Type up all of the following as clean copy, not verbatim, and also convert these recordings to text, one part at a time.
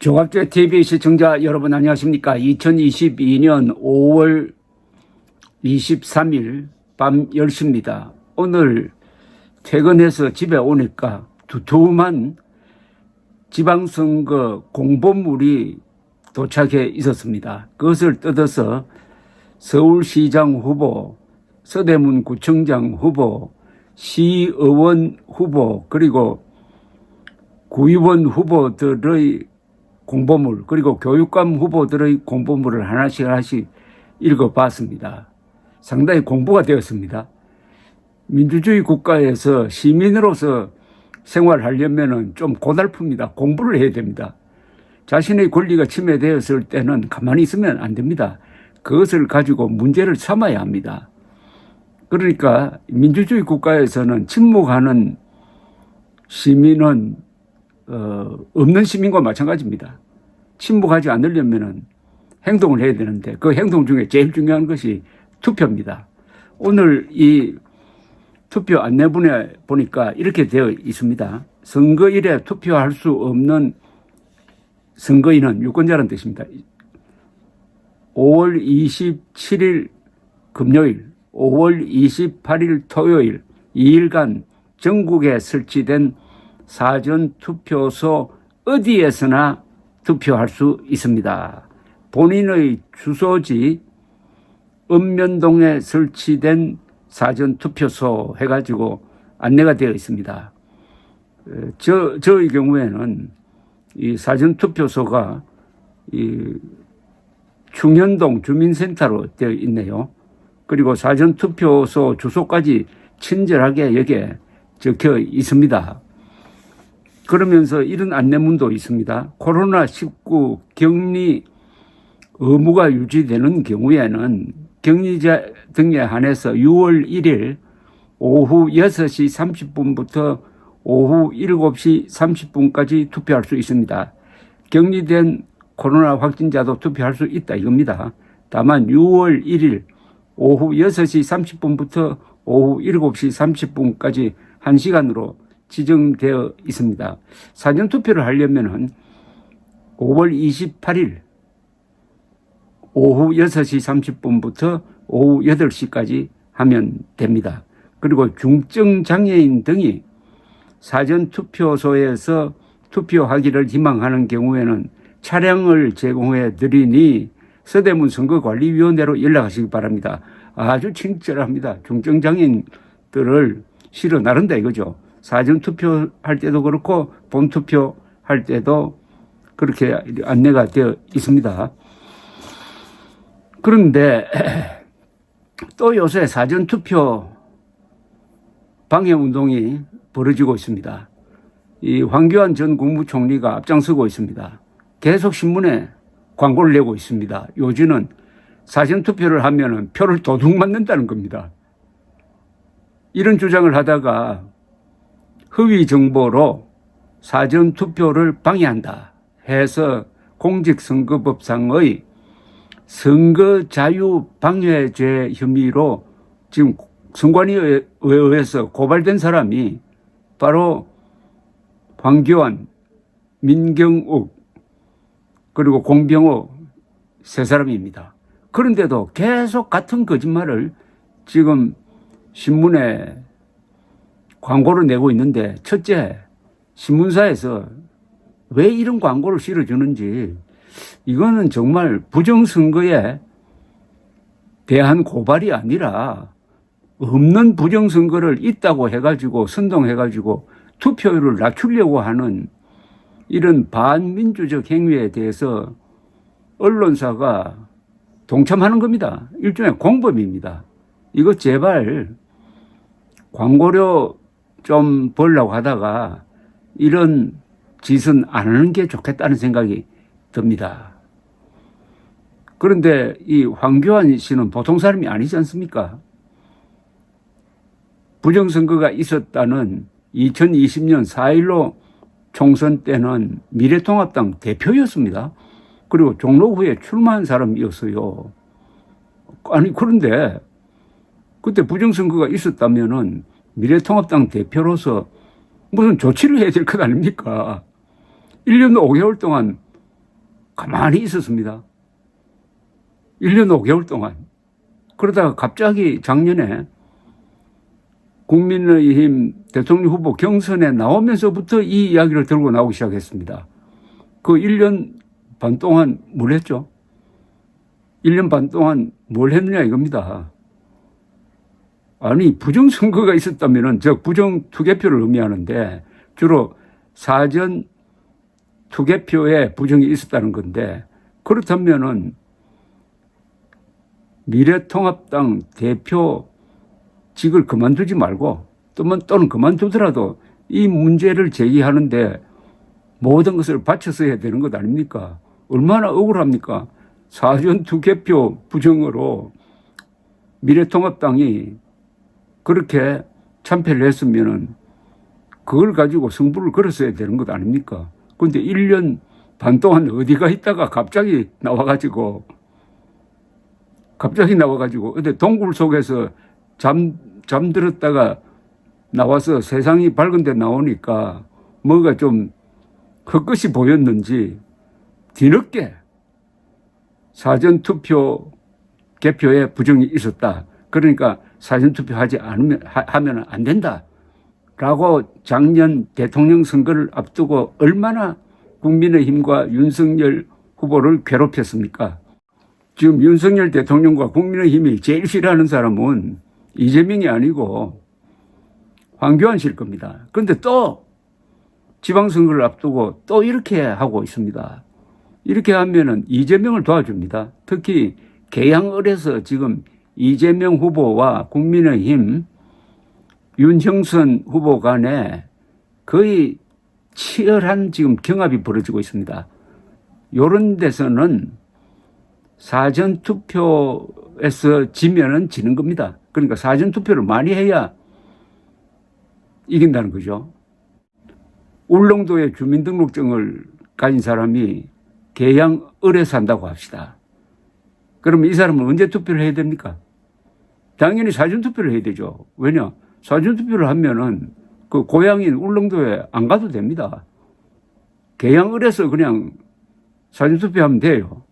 조갑제 TV 시청자 여러분 안녕하십니까. 2022년 5월 23일 밤 10시입니다. 오늘 퇴근해서 집에 오니까 두툼한 지방선거 공보물이 도착해 있었습니다. 그것을 뜯어서 서울시장 후보, 서대문 구청장 후보, 시의원 후보, 그리고 구의원 후보들의 공보물, 그리고 교육감 후보들의 공보물을 하나씩 읽어봤습니다. 상당히 공부가 되었습니다. 민주주의 국가에서 시민으로서 생활하려면 좀 고달픕니다. 공부를 해야 됩니다. 자신의 권리가 침해되었을 때는 가만히 있으면 안 됩니다. 그것을 가지고 문제를 삼아야 합니다. 그러니까 민주주의 국가에서는 침묵하는 시민은 없는 시민과 마찬가지입니다. 침묵하지 않으려면 행동을 해야 되는데 그 행동 중에 제일 중요한 것이 투표입니다. 오늘 이 투표 안내문에 보니까 이렇게 되어 있습니다. 선거일에 투표할 수 없는 선거인은 유권자라는 뜻입니다. 5월 27일 금요일, 5월 28일 토요일 2일간 전국에 설치된 사전투표소 어디에서나 투표할 수 있습니다. 본인의 주소지 읍면동에 설치된 사전투표소 해가지고 안내가 되어 있습니다. 저의 경우에는 이 사전투표소가 이 충현동 주민센터로 되어 있네요. 그리고 사전투표소 주소까지 친절하게 여기에 적혀 있습니다. 그러면서 이런 안내문도 있습니다. 코로나19 격리 의무가 유지되는 경우에는 격리자 등에 한해서 6월 1일 오후 6시 30분부터 오후 7시 30분까지 투표할 수 있습니다. 격리된 코로나 확진자도 투표할 수 있다 이겁니다. 다만 6월 1일 오후 6시 30분부터 오후 7시 30분까지 1시간으로 지정되어 있습니다. 사전투표를 하려면 5월 28일 오후 6시 30분부터 오후 8시까지 하면 됩니다. 그리고 중증장애인 등이 사전투표소에서 투표하기를 희망하는 경우에는 차량을 제공해 드리니 서대문 선거관리위원회로 연락하시기 바랍니다. 아주 친절합니다. 중증장애인들을 실어 나른다 이거죠. 사전투표 할 때도 그렇고 본투표 할 때도 그렇게 안내가 되어 있습니다. 그런데 또 요새 사전투표 방해운동이 벌어지고 있습니다. 이 황교안 전 국무총리가 앞장서고 있습니다. 계속 신문에 광고를 내고 있습니다. 요즘은 사전투표를 하면 표를 도둑 맞는다는 겁니다. 이런 주장을 하다가 허위 정보로 사전투표를 방해한다 해서 공직선거법상의 선거자유방해죄 혐의로 지금 선관위에 의해서 고발된 사람이 바로 황교안, 민경욱, 그리고 공병호 세 사람입니다. 그런데도 계속 같은 거짓말을 지금 신문에 광고를 내고 있는데, 첫째, 신문사에서 왜 이런 광고를 실어주는지, 이거는 정말 부정선거에 대한 고발이 아니라 없는 부정선거를 있다고 해가지고 선동해가지고 투표율을 낮추려고 하는 이런 반민주적 행위에 대해서 언론사가 동참하는 겁니다. 일종의 공범입니다. 이거 제발 광고료 좀 벌려고 하다가 이런 짓은 안 하는 게 좋겠다는 생각이 듭니다. 그런데 이 황교안 씨는 보통 사람이 아니지 않습니까? 부정선거가 있었다는 2020년 4.15 총선 때는 미래통합당 대표였습니다. 그리고 종로 후에 출마한 사람이었어요. 아니 그런데 그때 부정선거가 있었다면은 미래통합당 대표로서 무슨 조치를 해야 될 것 아닙니까? 1년 5개월 동안 가만히 있었습니다. 1년 5개월 동안. 그러다가 갑자기 작년에 국민의힘 대통령 후보 경선에 나오면서부터 이 이야기를 들고 나오기 시작했습니다. 그 1년 반 동안 뭘 했죠? 1년 반 동안 뭘 했느냐 이겁니다. 아니, 부정선거가 있었다면은 저 부정투개표를 의미하는데 주로 사전 투개표에 부정이 있었다는 건데, 그렇다면은 미래통합당 대표직을 그만두지 말고 또는 그만두더라도 이 문제를 제기하는데 모든 것을 바쳐서 해야 되는 것 아닙니까? 얼마나 억울합니까? 사전 투개표 부정으로 미래통합당이 그렇게 참패를 했으면은 그걸 가지고 승부를 걸었어야 되는 것 아닙니까? 그런데 1년 반 동안 어디가 있다가 갑자기 나와가지고 어디 동굴 속에서 잠들었다가 나와서 세상이 밝은 데 나오니까 뭐가 좀 헛것이 보였는지 뒤늦게 사전투표 개표에 부정이 있었다. 그러니까 사전투표 하면 안 된다. 라고 작년 대통령 선거를 앞두고 얼마나 국민의힘과 윤석열 후보를 괴롭혔습니까? 지금 윤석열 대통령과 국민의힘이 제일 싫어하는 사람은 이재명이 아니고 황교안 씨일 겁니다. 그런데 또 지방선거를 앞두고 또 이렇게 하고 있습니다. 이렇게 하면은 이재명을 도와줍니다. 특히 계양을에서 지금 이재명 후보와 국민의힘 윤형선 후보 간에 거의 치열한 지금 경합이 벌어지고 있습니다. 이런 데서는 사전투표에서 지면은 지는 겁니다. 그러니까 사전투표를 많이 해야 이긴다는 거죠. 울릉도에 주민등록증을 가진 사람이 계양을에 산다고 합시다. 그러면 이 사람은 언제 투표를 해야 됩니까? 당연히 사전투표를 해야 되죠. 왜냐? 사전투표를 하면은 그 고향인 울릉도에 안 가도 됩니다. 계양을에서 그냥 사전투표하면 돼요.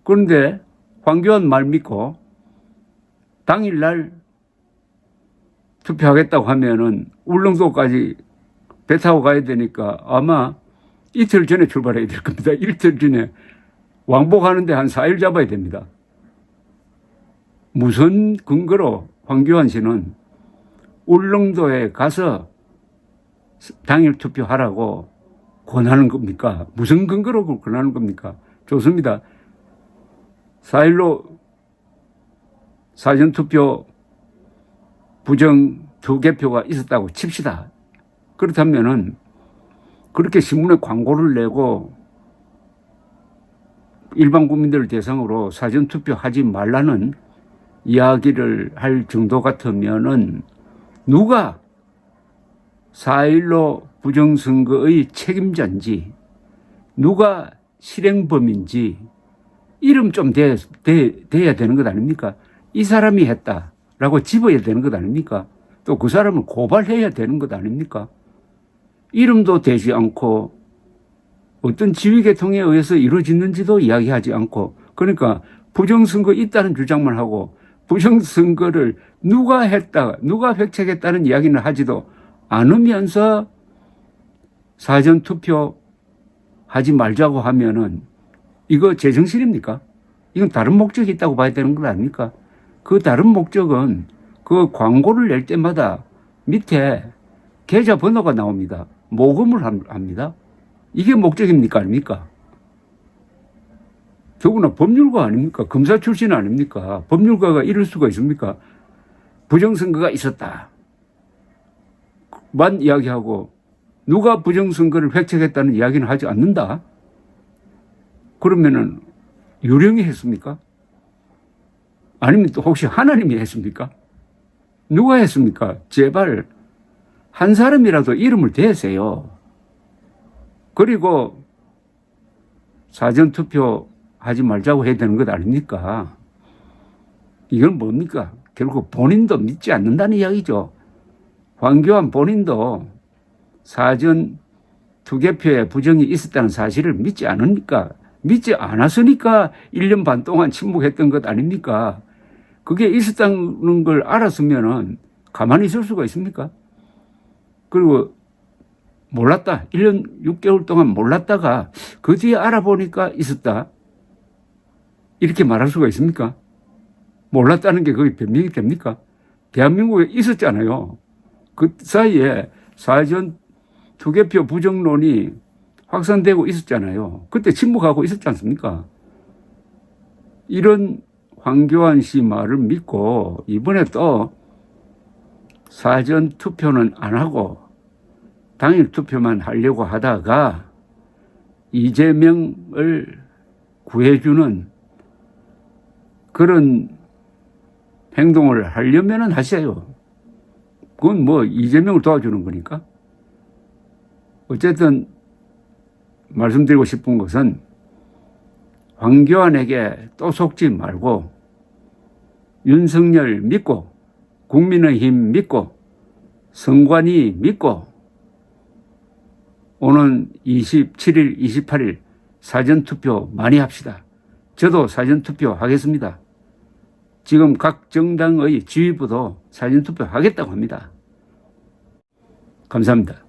그런데 황교안 말 믿고 당일날 투표하겠다고 하면은 울릉도까지 배 타고 가야 되니까 아마 이틀 전에 출발해야 될 겁니다. 이틀 전에 왕복하는데 한 4일 잡아야 됩니다. 무슨 근거로 황교안 씨는 울릉도에 가서 당일 투표하라고 권하는 겁니까? 무슨 근거로 권하는 겁니까? 좋습니다. 4일로 사전투표 부정 투개표가 있었다고 칩시다. 그렇다면은 그렇게 신문에 광고를 내고 일반 국민들을 대상으로 사전투표 하지 말라는 이야기를 할 정도 같으면은 누가 4.15 부정선거의 책임자인지 누가 실행범인지 이름 좀 돼야 되는 것 아닙니까? 이 사람이 했다라고 집어야 되는 것 아닙니까? 또 그 사람을 고발해야 되는 것 아닙니까? 이름도 되지 않고 어떤 지휘계통에 의해서 이루어졌는지도 이야기하지 않고, 그러니까 부정선거 있다는 주장만 하고 부정선거를 누가 했다, 누가 획책했다는 이야기는 하지도 않으면서 사전투표 하지 말자고 하면은 이거 제정신입니까? 이건 다른 목적이 있다고 봐야 되는 거 아닙니까? 그 다른 목적은 그 광고를 낼 때마다 밑에 계좌번호가 나옵니다. 모금을 합니다. 이게 목적입니까? 아닙니까? 더구나 법률가 아닙니까? 검사 출신 아닙니까? 법률가가 이럴 수가 있습니까? 부정선거가 있었다 만 이야기하고 누가 부정선거를 획책했다는 이야기는 하지 않는다? 그러면은 유령이 했습니까? 아니면 또 혹시 하나님이 했습니까? 누가 했습니까? 제발 한 사람이라도 이름을 대세요. 그리고 사전투표 하지 말자고 해야 되는 것 아닙니까? 이건 뭡니까? 결국 본인도 믿지 않는다는 이야기죠. 황교안 본인도 사전 투개표에 부정이 있었다는 사실을 믿지 않으니까 믿지 않았으니까 1년 반 동안 침묵했던 것 아닙니까? 그게 있었다는 걸 알았으면은 가만히 있을 수가 있습니까? 그리고 몰랐다. 1년 6개월 동안 몰랐다가 그 뒤에 알아보니까 있었다. 이렇게 말할 수가 있습니까? 몰랐다는 게 거의 변명이 됩니까? 대한민국에 있었잖아요. 그 사이에 사전 투개표 부정론이 확산되고 있었잖아요. 그때 침묵하고 있었지 않습니까? 이런 황교안 씨 말을 믿고 이번에 또 사전 투표는 안 하고 당일 투표만 하려고 하다가 이재명을 구해주는 그런 행동을 하려면 하세요. 그건 뭐 이재명을 도와주는 거니까. 어쨌든 말씀드리고 싶은 것은 황교안에게 또 속지 말고 윤석열 믿고 국민의힘 믿고 선관위 믿고 오는 27일, 28일 사전투표 많이 합시다. 저도 사전투표 하겠습니다. 지금 각 정당의 지휘부도 사전투표 하겠다고 합니다. 감사합니다.